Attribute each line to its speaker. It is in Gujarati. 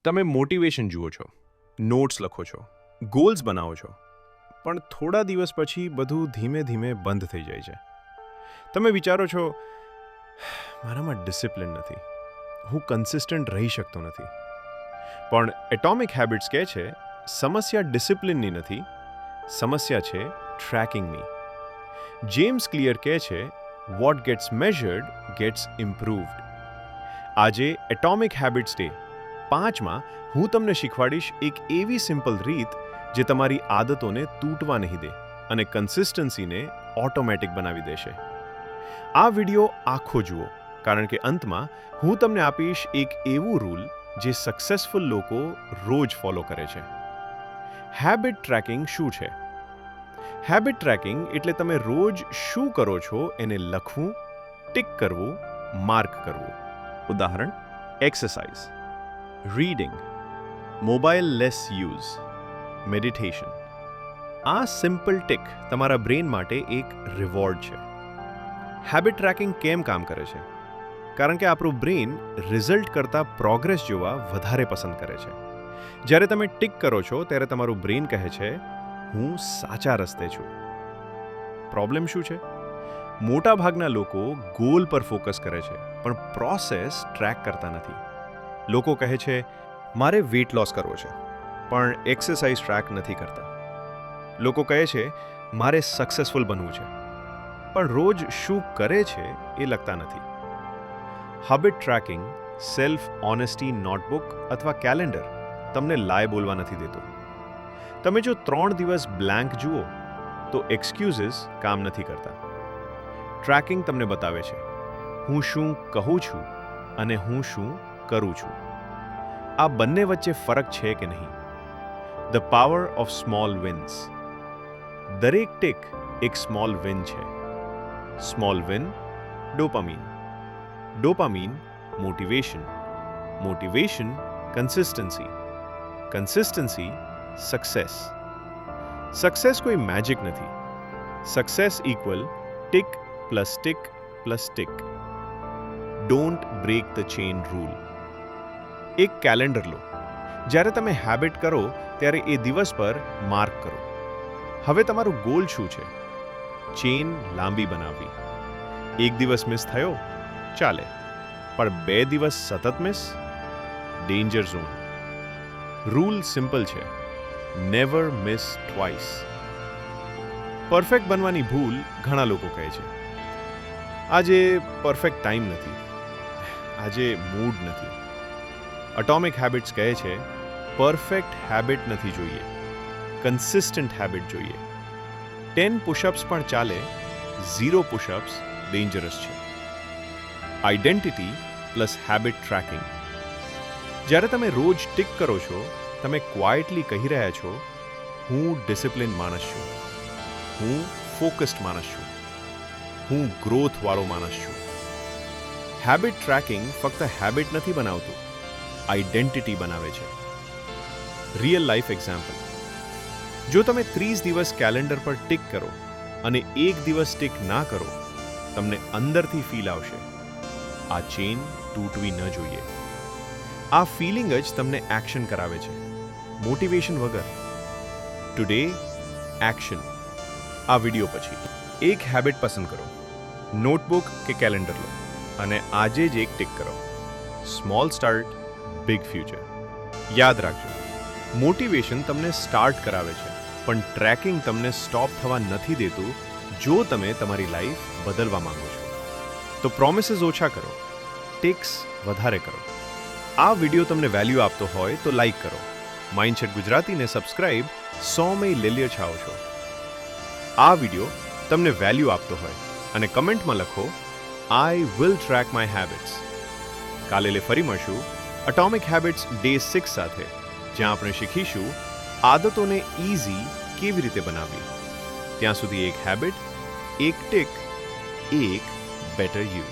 Speaker 1: તમે મોટિવેશન જુઓ છો, નોટ્સ લખો છો, ગોલ્સ બનાવો છો, પણ થોડા દિવસ પછી બધું ધીમે ધીમે બંધ થઈ જાય છે. તમે વિચારો છો, મારામાં ડિસિપ્લિન નથી, હું કન્સિસ્ટન્ટ રહી શકતો નથી. પણ એટોમિક હેબિટ્સ કહે છે, સમસ્યા ડિસિપ્લિનની નથી, સમસ્યા છે ટ્રેકિંગની. જેમ્સ ક્લિયર કહે છે, વોટ ગેટ્સ મેઝર્ડ ગેટ્સ ઇમ્પ્રૂવડ. આજે એટોમિક હેબિટ્સ ડે 5માં હું તમને શીખવાડીશ એક એવી સિમ્પલ રીત જે તમારી આદતોને તૂટવા નહીં દે અને કન્સિસ્ટન્સીને ઓટોમેટિક બનાવી દેશે. આ વિડિયો આખો જુઓ, કારણ કે અંતમાં હું તમને આપીશ એક એવું રૂલ જે સક્સેસફુલ લોકો રોજ ફોલો કરે છે. હેબિટ ટ્રેકિંગ શું છે? હેબિટ ટ્રેકિંગ એટલે તમે રોજ શું કરો છો એને લખવું, ટિક કરવું, માર્ક કરવું. ઉદાહરણ: exercise, reading, mobile less use, meditation. આ સિમ્પલ ટિક તમારા બ્રેન માટે એક રિવોર્ડ છે. હેબિટ ટ્રેકિંગ કેમ કામ કરે છે? કારણ કે આપણું બ્રેન રિઝલ્ટ કરતાં પ્રોગ્રેસ જોવા વધારે પસંદ કરે છે. જ્યારે તમે ટિક કરો છો ત્યારે તમારું બ્રેન કહે છે, હું સાચા રસ્તે છું. પ્રોબ્લેમ શું છે? મોટાભાગના લોકો ગોલ પર ફોકસ કરે છે, પણ પ્રોસેસ ટ્રેક કરતા નથી. લોકો કહે છે, મારે વેઇટ લોસ કરવો છે, પણ એક્સરસાઇઝ ટ્રેક નથી કરતા. લોકો કહે છે, મારે સક્સેસફુલ બનવું છે, પણ રોજ શું કરે છે એ લખતા નથી. Habit tracking, self honesty notebook અથવા કેલેન્ડર તમને લાય બોલવા નથી દેતો. તમે જો 3 દિવસ બ્લેન્ક જુઓ તો એક્સક્યુઝિસ કામ નથી કરતા. ટ્રેકિંગ તમને બતાવે છે, હું શું કહું છું અને હું શું કરું છું. આ બંને વચ્ચે ફરક છે કે નહીં? The power of small wins. દરેક ટિક એક સ્મોલ વિન છે. Small win, dopamine. Dopamine, motivation. Motivation, consistency. Consistency, success. Success કોઈ મેજિક નથી. Success equal tick plus tick plus tick. Don't break the chain rule. એક કેલેન્ડર લો. જ્યારે તમે હેબિટ કરો ત્યારે એ દિવસ પર માર્ક કરો. હવે તમારું ગોલ શું છે? ચેઇન લાંબી બનાવવી. એક દિવસ મિસ થયો, ચાલે, પણ 2 દિવસ સતત miss, danger zone. Rule simple છે, નેવર મિસ ટ્વાઇસ. પરફેક્ટ બનવાની ભૂલ ઘણા લોકો કહે છે, આજે પરફેક્ટ ટાઈમ નથી, આજે મૂડ નથી. એટોમિક હેબિટ્સ કહે છે, પરફેક્ટ હેબિટ નથી જોઈએ, કન્સિસ્ટન્ટ હેબિટ જોઈએ. 10 પુશઅપ્સ પણ ચાલે, 0 પુશઅપ્સ ડેન્જરસ છે. Identity plus habit tracking. જ્યારે તમે રોજ ટિક કરો છો, તમે ક્વાઇટલી કહી રહ્યા છો, હું ડિસિપ્લિન માણસ છું, હું ફોકસ્ડ માણસ છું, હું ગ્રોથવાળો માણસ છું. હેબિટ ટ્રેકિંગ ફક્ત હેબિટ નથી બનાવતું, આઇડેન્ટિટી બનાવે છે. Real life example. જો તમે 30 દિવસ કેલેન્ડર પર ટિક કરો અને 1 દિવસ ટિક ના કરો, તમને અંદરથી ફીલ આવશે, આ ચેઇન તૂટવી ન જોઈએ. આ ફીલિંગ જ તમને એક્શન કરાવે છે, મોટિવેશન વગર. Today action. આ વિડિયો પછી એક હેબિટ પસંદ કરો, નોટબુક કે કેલેન્ડર લો અને આજે જ એક ટિક કરો. Small start, big future. યાદ રાખજો, મોટિવેશન તમને સ્ટાર્ટ કરાવે છે, પણ ટ્રેકિંગ તમને સ્ટોપ થવા નથી દેતું જો તમે તમારી લાઈફ બદલવા માંગો છો. તો પ્રોમિસીસ ઓછા કરો, ટિક્સ વધારે કરો. આ વિડિયો તમને વેલ્યુ આપતો હોય તો લાઈક કરો. માઇન્ડસેટ ગુજરાતીને સબસ્ક્રાઇબ 100 મે લેલ્યો છાઓ છો. આ વિડિયો તમને વેલ્યુ આપતો હોય અને કમેન્ટમાં લખો, I will track my habits. કાલે ફરી મળશું એટોમિક હેબિટ્સ ડે 6 સાથે, જ્યાં આપણે શીખીશું આદતોને ઇઝી કેવી રીતે બનાવવી. ત્યાં સુધી એક હેબિટ, એક ટિક, એક બેટર યુ.